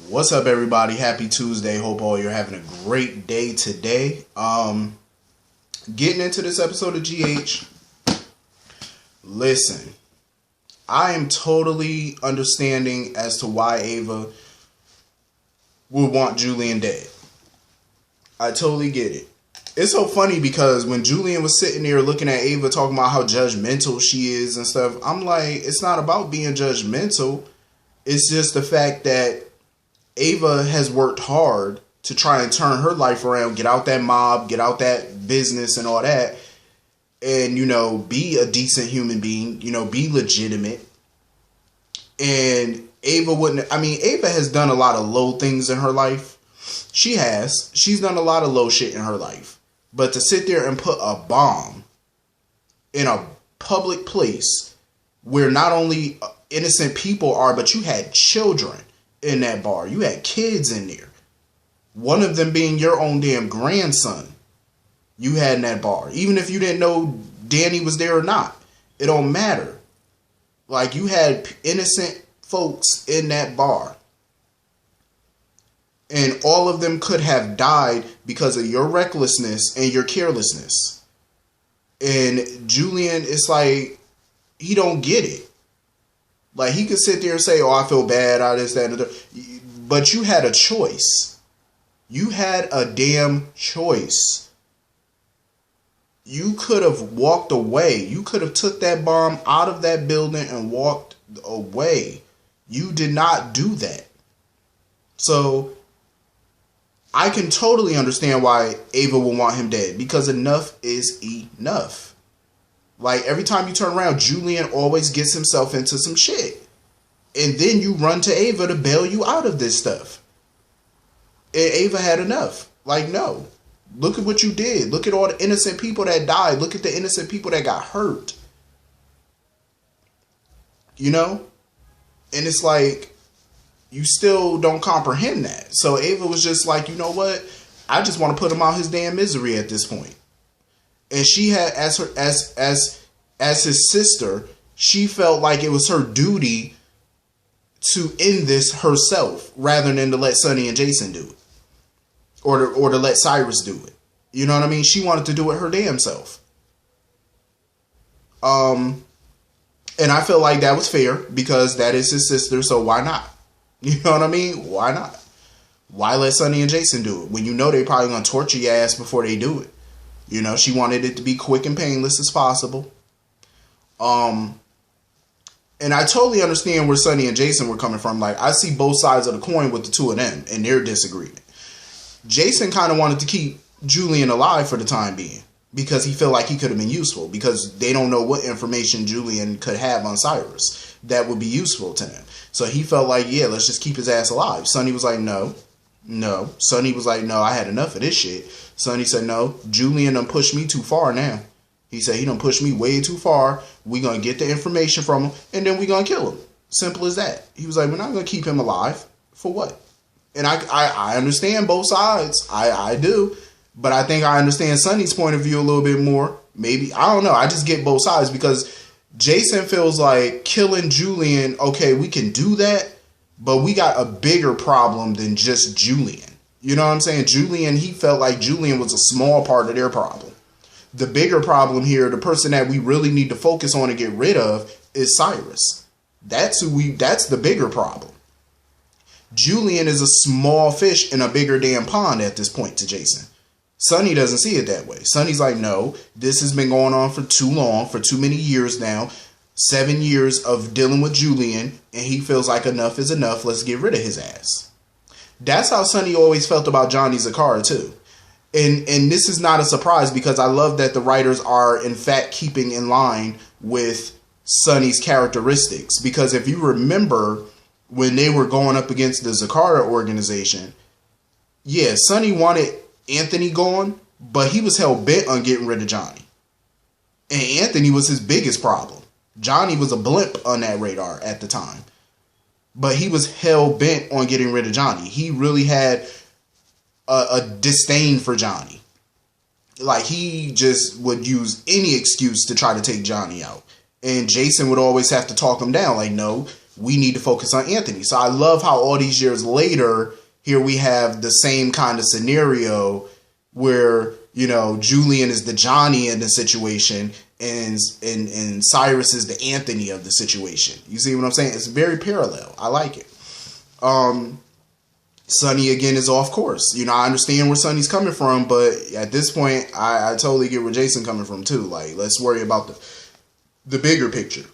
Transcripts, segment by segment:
What's up, everybody? Happy Tuesday. Hope all you're having a great day today. Getting into this episode of GH. Listen, I am totally understanding as to why Ava would want Julian dead. I totally get it. It's so funny because when Julian was sitting there looking at Ava talking about how judgmental she is and stuff, I'm like, it's not about being judgmental. It's just the fact that Ava has worked hard to try and turn her life around, get out that mob, get out that business and all that, and, be a decent human being, be legitimate. And Ava has done a lot of low things in her life. She's done a lot of low shit in her life. But to sit there and put a bomb in a public place where not only innocent people are, but you had children in that bar. You had kids in there. One of them being your own damn grandson. You had in that bar. Even if you didn't know Danny was there or not. It don't matter. Like, you had innocent folks in that bar. And all of them could have died because of your recklessness and your carelessness. And Julian, it's like, he don't get it. Like, he could sit there and say, oh, I feel bad, I this, that, and the other. But you had a choice. You had a damn choice. You could have walked away. You could have took that bomb out of that building and walked away. You did not do that. So I can totally understand why Ava will want him dead. Because enough is enough. Like, every time you turn around, Julian always gets himself into some shit. And then you run to Ava to bail you out of this stuff. And Ava had enough. Like, no. Look at what you did. Look at all the innocent people that died. Look at the innocent people that got hurt. And it's like, you still don't comprehend that. So Ava was just like, you know what? I just want to put him out his damn misery at this point. And she had, as his sister, she felt like it was her duty to end this herself rather than to let Sonny and Jason do it. Or to let Cyrus do it. You know what I mean? She wanted to do it her damn self. And I feel like that was fair because that is his sister, so why not? You know what I mean? Why not? Why let Sonny and Jason do it when you know they probably gonna torture your ass before they do it? She wanted it to be quick and painless as possible. And I totally understand where Sonny and Jason were coming from. Like, I see both sides of the coin with the two of them and their disagreement. Jason kind of wanted to keep Julian alive for the time being because he felt like he could have been useful because they don't know what information Julian could have on Cyrus that would be useful to them. So he felt like, yeah, let's just keep his ass alive. Sonny was like, no. Sonny was like, no, I had enough of this shit. Sonny said, no, Julian done pushed me too far now. He said, he done pushed me way too far. We gonna get the information from him and then we gonna kill him. Simple as that. He was like, we're not gonna keep him alive. For what? And I understand both sides. I do. But I think I understand Sonny's point of view a little bit more. Maybe. I don't know. I just get both sides because Jason feels like killing Julian, okay, we can do that, but we got a bigger problem than just Julian. You know what I'm saying? Julian, he felt like Julian was a small part of their problem. The bigger problem here, the person that we really need to focus on and get rid of is Cyrus. That's the bigger problem. Julian is a small fish in a bigger damn pond at this point to Jason. Sonny doesn't see it that way. Sonny's like, no, this has been going on for too long, for too many years now. 7 years of dealing with Julian, and he feels like enough is enough. Let's get rid of his ass. That's how Sonny always felt about Johnny Zakara too. And this is not a surprise because I love that the writers are in fact keeping in line with Sonny's characteristics. Because if you remember when they were going up against the Zakara organization, yeah, Sonny wanted Anthony gone, but he was hell bent on getting rid of Johnny. And Anthony was his biggest problem. Johnny was a blimp on that radar at the time. But he was hell bent on getting rid of Johnny. He really had a disdain for Johnny. Like, he just would use any excuse to try to take Johnny out. And Jason would always have to talk him down. Like, no, we need to focus on Anthony. So I love how all these years later, here we have the same kind of scenario where, you know, Julian is the Johnny in the situation and Cyrus is the Anthony of the situation. You see what I'm saying? It's very parallel. I like it. Sonny again is off course. You know, I understand where Sonny's coming from, but at this point, I totally get where Jason coming from too. Like, let's worry about the bigger picture.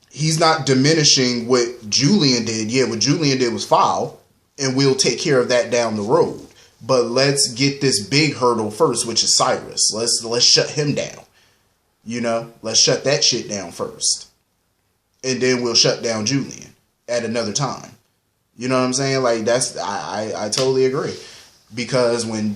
He's not diminishing what Julian did. Yeah, what Julian did was foul, and we'll take care of that down the road. But let's get this big hurdle first, which is Cyrus. Let's shut him down. You know, let's shut that shit down first, and then we'll shut down Julian at another time. You know what I'm saying? Like, that's, I totally agree. Because when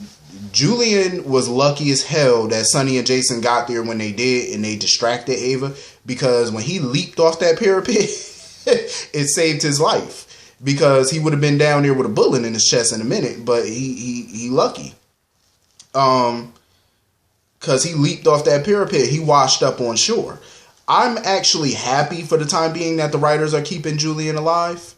Julian was lucky as hell that Sonny and Jason got there when they did, and they distracted Ava, because when he leaped off that parapet, it saved his life. Because he would have been down there with a bullet in his chest in a minute, but he lucky. Because he leaped off that parapet, he washed up on shore. I'm actually happy for the time being that the writers are keeping Julian alive.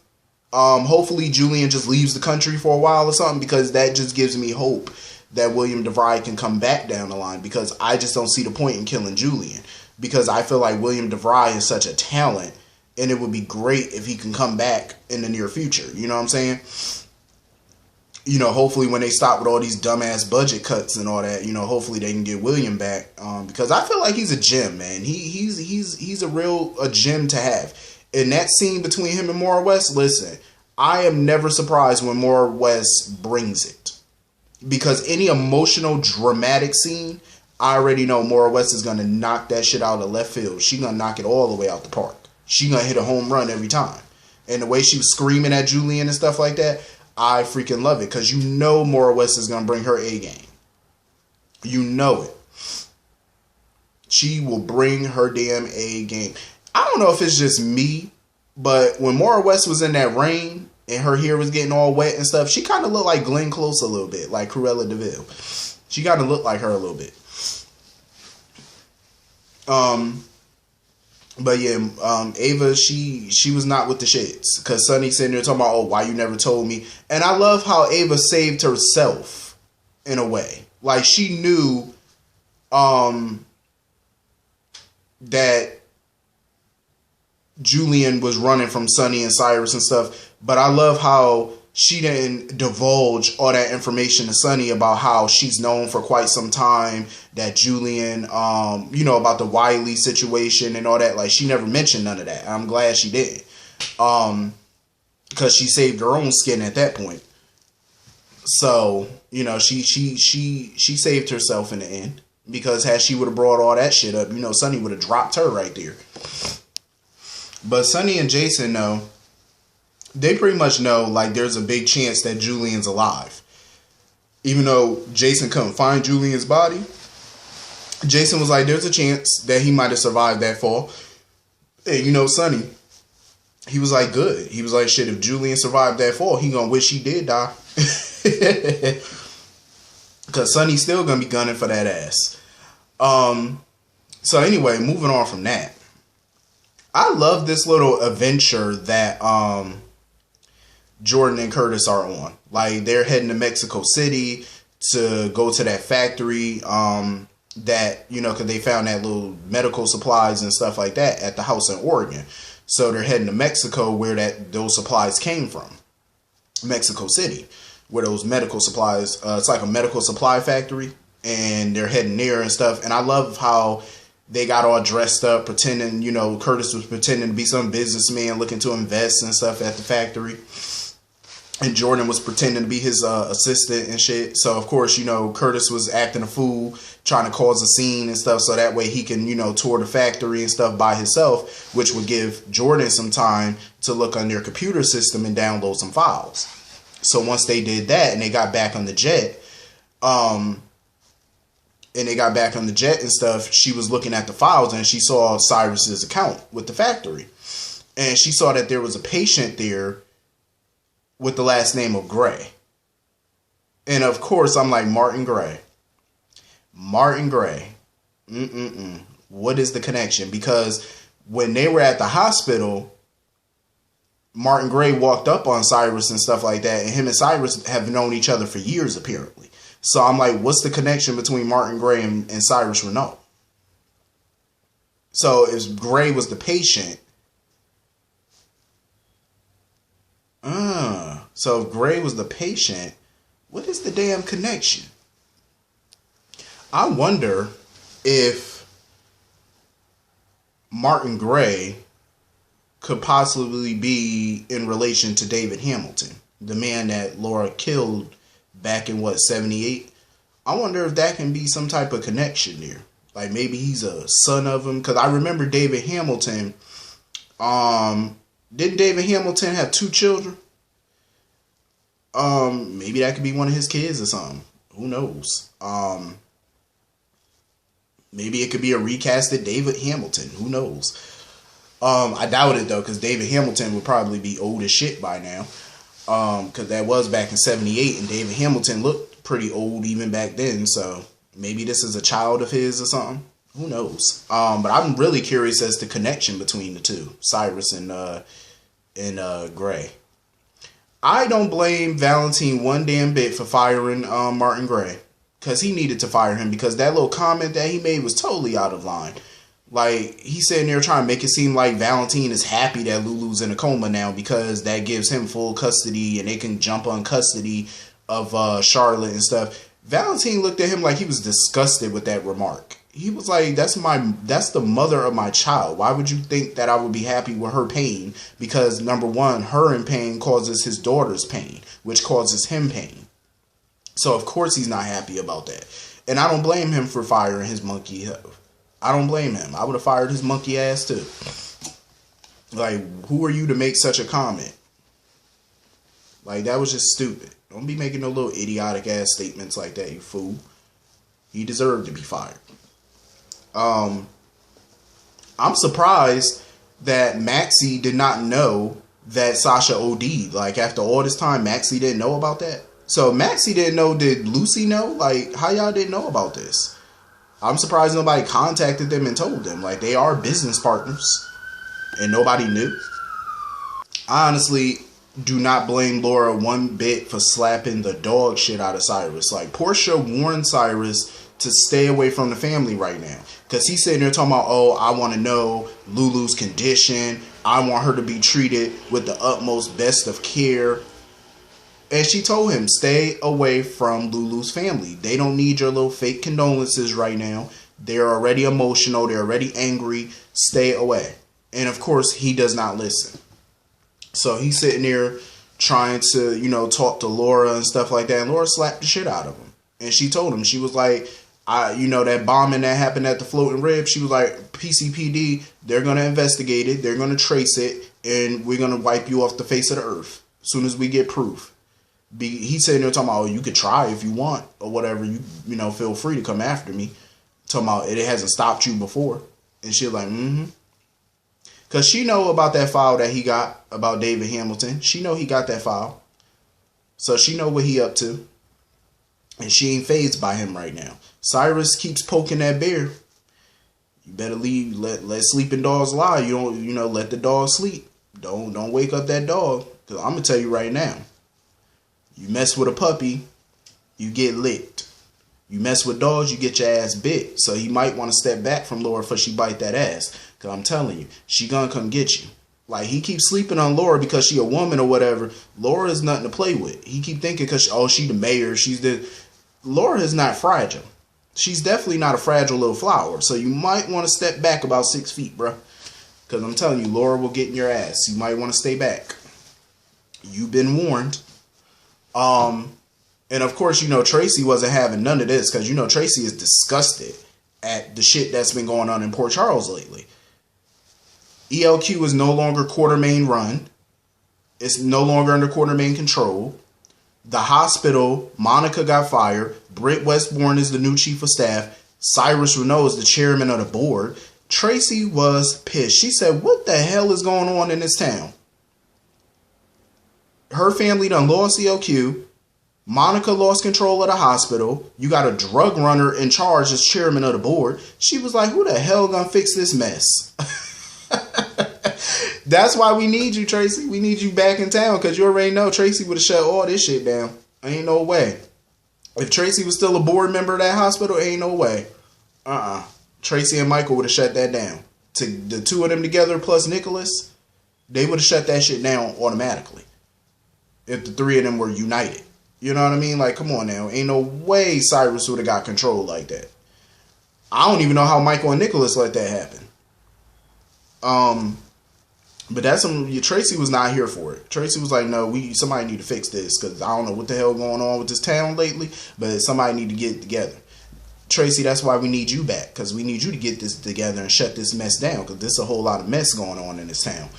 Hopefully Julian just leaves the country for a while or something, because that just gives me hope that William DeVry can come back down the line, because I just don't see the point in killing Julian, because I feel like William DeVry is such a talent, and it would be great if he can come back in the near future. You know what I'm saying? You know, hopefully when they stop with all these dumbass budget cuts and all that, you know, hopefully they can get William back, because I feel like he's a gem, man. He's a gem to have. In that scene between him and Maura West, listen, I am never surprised when Maura West brings it. Because any emotional, dramatic scene, I already know Maura West is going to knock that shit out of left field. She's going to knock it all the way out the park. She's going to hit a home run every time. And the way she was screaming at Julian and stuff like that, I freaking love it. Because you know Maura West is going to bring her A game. You know it. She will bring her damn A game. I don't know if it's just me, but when Maura West was in that rain and her hair was getting all wet and stuff, she kind of looked like Glenn Close a little bit, like Cruella de Vil. She kind of looked like her a little bit. But yeah, Ava, she was not with the shits, because Sonny sitting there talking about, oh, why you never told me? And I love how Ava saved herself in a way. Like, she knew that Julian was running from Sonny and Cyrus and stuff, but I love how she didn't divulge all that information to Sonny about how she's known for quite some time that Julian, you know, about the Wiley situation and all that. Like, she never mentioned none of that. I'm glad she didn't, because she saved her own skin at that point. So, you know, she saved herself in the end, because had she would have brought all that shit up, you know, Sonny would have dropped her right there. But Sonny and Jason know, they pretty much know, like, there's a big chance that Julian's alive. Even though Jason couldn't find Julian's body, Jason was like, there's a chance that he might have survived that fall. And, you know, Sonny, he was like, good. He was like, shit, if Julian survived that fall, he gonna wish he did die. Because Sonny's still gonna be gunning for that ass. So anyway, moving on from that. I love this little adventure that Jordan and Curtis are on. Like, they're heading to Mexico City to go to that factory that, you know, because they found that little medical supplies and stuff like that at the house in Oregon. So they're heading to Mexico, where those supplies came from. Mexico City, where those medical supplies, it's like a medical supply factory, and they're heading there and stuff. And I love how they got all dressed up, pretending, you know, Curtis was pretending to be some businessman looking to invest and stuff at the factory. And Jordan was pretending to be his assistant and shit. So, of course, you know, Curtis was acting a fool, trying to cause a scene and stuff, so that way he can, you know, tour the factory and stuff by himself, which would give Jordan some time to look on their computer system and download some files. So once they did that and they got back on the jet, and stuff, she was looking at the files and she saw Cyrus's account with the factory. And she saw that there was a patient there with the last name of Gray. And of course, I'm like, Martin Gray. Martin Gray. What is the connection? Because when they were at the hospital, Martin Gray walked up on Cyrus and stuff like that, and him and Cyrus have known each other for years, apparently. So I'm like, what's the connection between Martin Gray and Cyrus Renault? So if Gray was the patient, so if Gray was the patient, what is the damn connection? I wonder if Martin Gray could possibly be in relation to David Hamilton, the man that Laura killed back in 78? I wonder if that can be some type of connection there. Like maybe he's a son of him. Because I remember David Hamilton. Didn't David Hamilton have 2 children? Maybe that could be one of his kids or something. Who knows? Maybe it could be a recasted David Hamilton. Who knows? I doubt it though, because David Hamilton would probably be old as shit by now. Because that was back in 78, and David Hamilton looked pretty old even back then. So maybe this is a child of his or something. Who knows? But I'm really curious as to the connection between the two, Cyrus and Gray. I don't blame Valentine one damn bit for firing Martin Gray, because he needed to fire him, because that little comment that he made was totally out of line. Like, he's sitting there trying to make it seem like Valentine is happy that Lulu's in a coma now, because that gives him full custody and they can jump on custody of Charlotte and stuff. Valentine looked at him like he was disgusted with that remark. He was like, that's the mother of my child. Why would you think that I would be happy with her pain? Because number one, her in pain causes his daughter's pain, which causes him pain. So of course he's not happy about that. And I don't blame him for firing his monkey. I don't blame him. I would have fired his monkey ass too. Like, who are you to make such a comment? Like, that was just stupid. Don't be making no little idiotic ass statements like that, you fool. He deserved to be fired. I'm surprised that Maxie did not know that Sasha OD'd. Like, after all this time, Maxie didn't know about that. So Maxie didn't know. Did Lucy know? Like, how y'all didn't know about this? I'm surprised nobody contacted them and told them. Like, they are business partners and nobody knew. I honestly do not blame Laura one bit for slapping the dog shit out of Cyrus. Like, Portia warned Cyrus to stay away from the family right now, because he's sitting there talking about, oh, I want to know Lulu's condition. I want her to be treated with the utmost best of care. And she told him, stay away from Lulu's family. They don't need your little fake condolences right now. They're already emotional. They're already angry. Stay away. And of course, he does not listen. So he's sitting there trying to, talk to Laura and stuff like that. And Laura slapped the shit out of him. And she told him, she was like, that bombing that happened at the Floating Rib, she was like, PCPD, they're going to investigate it. They're going to trace it. And we're going to wipe you off the face of the earth as soon as we get proof. He's sitting there talking about, oh, you could try if you want or whatever. You feel free to come after me. Talking about it hasn't stopped you before. And she's like, Because she know about that file that he got about David Hamilton. She know he got that file. So she know what he up to. And she ain't fazed by him right now. Cyrus keeps poking that bear. You better leave. Let sleeping dogs lie. You don't, let the dog sleep. Don't wake up that dog. Because I'm going to tell you right now. You mess with a puppy, you get licked. You mess with dogs, you get your ass bit. So you might want to step back from Laura before she bite that ass. Because I'm telling you, she gonna come get you. Like, he keeps sleeping on Laura because she a woman or whatever. Laura is nothing to play with. He keep thinking because, she the mayor. Laura is not fragile. She's definitely not a fragile little flower. So you might want to step back about 6 feet, bro. Because I'm telling you, Laura will get in your ass. You might want to stay back. You've been warned. And of course, Tracy wasn't having none of this, because, Tracy is disgusted at the shit that's been going on in Port Charles lately. ELQ is no longer Quartermain run. It's no longer under Quartermain control. The hospital, Monica got fired. Britt Westbourne is the new chief of staff. Cyrus Renault is the chairman of the board. Tracy was pissed. She said, what the hell is going on in this town? Her family done lost ELQ. Monica lost control of the hospital. You got a drug runner in charge as chairman of the board. She was like, who the hell gonna fix this mess? That's why we need you, Tracy. We need you back in town because you already know Tracy would have shut all this shit down. Ain't no way. If Tracy was still a board member of that hospital, ain't no way. Tracy and Michael would have shut that down. To the two of them together plus Nicholas, they would have shut that shit down automatically. If the three of them were united. You know what I mean? Like, come on now. Ain't no way Cyrus would have got control like that. I don't even know how Michael and Nicholas let that happen. But that's Tracy was not here for it. Tracy was like, no, somebody need to fix this because I don't know what the hell going on with this town lately, but somebody need to get it together. Tracy, that's why we need you back because we need you to get this together and shut this mess down because there's a whole lot of mess going on in this town.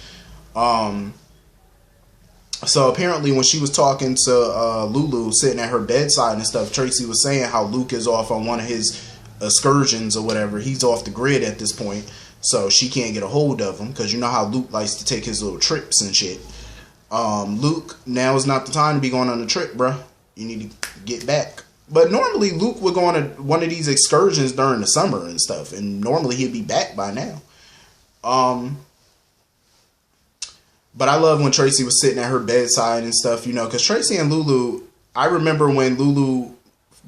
So apparently when she was talking to Lulu sitting at her bedside and stuff, Tracy was saying how Luke is off on one of his excursions or whatever. He's off the grid at this point. So she can't get a hold of him because you know how Luke likes to take his little trips and shit. Luke, now is not the time to be going on a trip, bruh. You need to get back. But normally Luke would go on one of these excursions during the summer and stuff. And normally he'd be back by now. But I love when Tracy was sitting at her bedside and stuff, you know. Because Tracy and Lulu, I remember when Lulu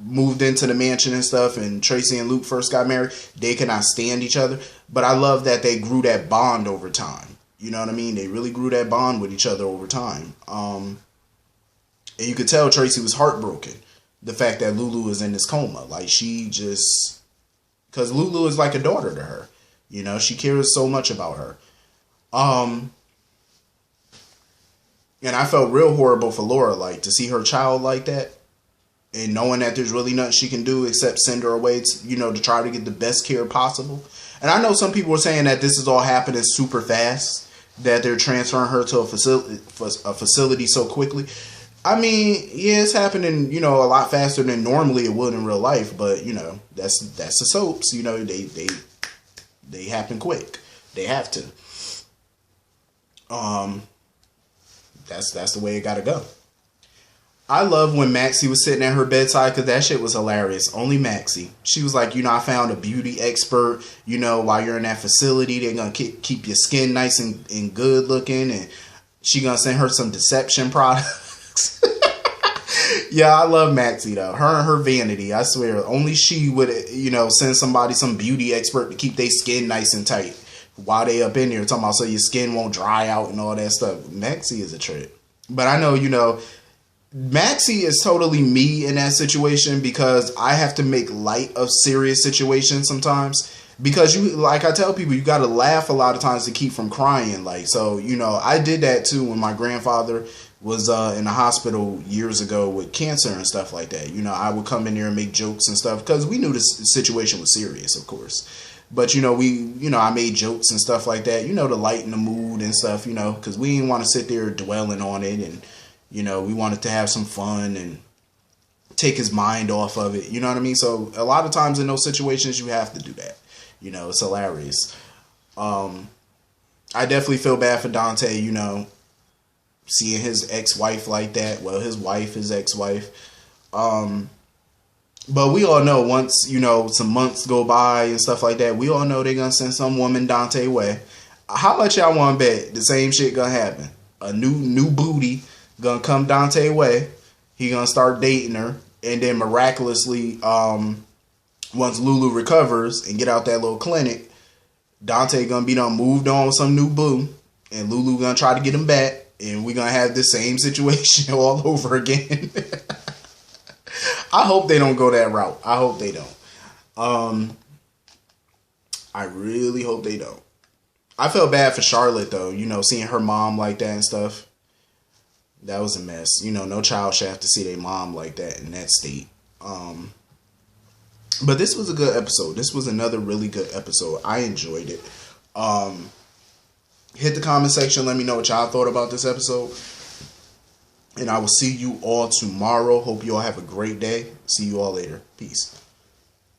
moved into the mansion and stuff and Tracy and Luke first got married, they could not stand each other. But I love that they grew that bond over time. You know what I mean? They really grew that bond with each other over time. And you could tell Tracy was heartbroken. The fact that Lulu was in this coma. Like she just... Because Lulu is like a daughter to her. You know, she cares so much about her. And I felt real horrible for Laura, like to see her child like that. And knowing that there's really nothing she can do except send her away to, you know, to try to get the best care possible. And I know some people are saying that this is all happening super fast, that they're transferring her to a facility so quickly. I mean, yeah, it's happening, you know, a lot faster than normally it would in real life. But, you know, that's the soaps. You know, they happen quick. They have to. That's the way it gotta go. I love when Maxie was sitting at her bedside because that shit was hilarious. Only Maxie. She was like, you know, I found a beauty expert. You know, while you're in that facility, they're going to keep your skin nice and good looking. And she going to send her some deception products. Yeah, I love Maxie, though. Her and her vanity. I swear. Only she would, you know, send somebody, some beauty expert to keep their skin nice and tight while they up in there talking about so your skin won't dry out and all that stuff. Maxie is a trip. But I know, you know, Maxie is totally me in that situation because I have to make light of serious situations sometimes. Because you, like I tell people, you got to laugh a lot of times to keep from crying. Like, so, you know, I did that too when my grandfather was in the hospital years ago with cancer and stuff like that. You know, I would come in there and make jokes and stuff because we knew the situation was serious, of course. But, you know, I made jokes and stuff like that, you know, to lighten the mood and stuff, you know, because we didn't want to sit there dwelling on it. And, you know, we wanted to have some fun and take his mind off of it. You know what I mean? So a lot of times in those situations, you have to do that. You know, it's hilarious. I definitely feel bad for Dante, you know, seeing his ex-wife like that. Well, his wife, his ex-wife. But we all know once, you know, some months go by and stuff like that, we all know they're going to send some woman Dante way. How much y'all want to bet the same shit going to happen? A new booty going to come Dante way. He going to start dating her. And then miraculously, once Lulu recovers and get out that little clinic, Dante going to be done moved on with some new boo. And Lulu going to try to get him back. And we're going to have the same situation all over again. I hope they don't go that route. I hope they don't. I really hope they don't. I felt bad for Charlotte, though. You know, seeing her mom like that and stuff. That was a mess. You know, no child should have to see their mom like that in that state. But this was a good episode. This was another really good episode. I enjoyed it. Hit the comment section. Let me know what y'all thought about this episode. And I will see you all tomorrow. Hope you all have a great day. See you all later. Peace.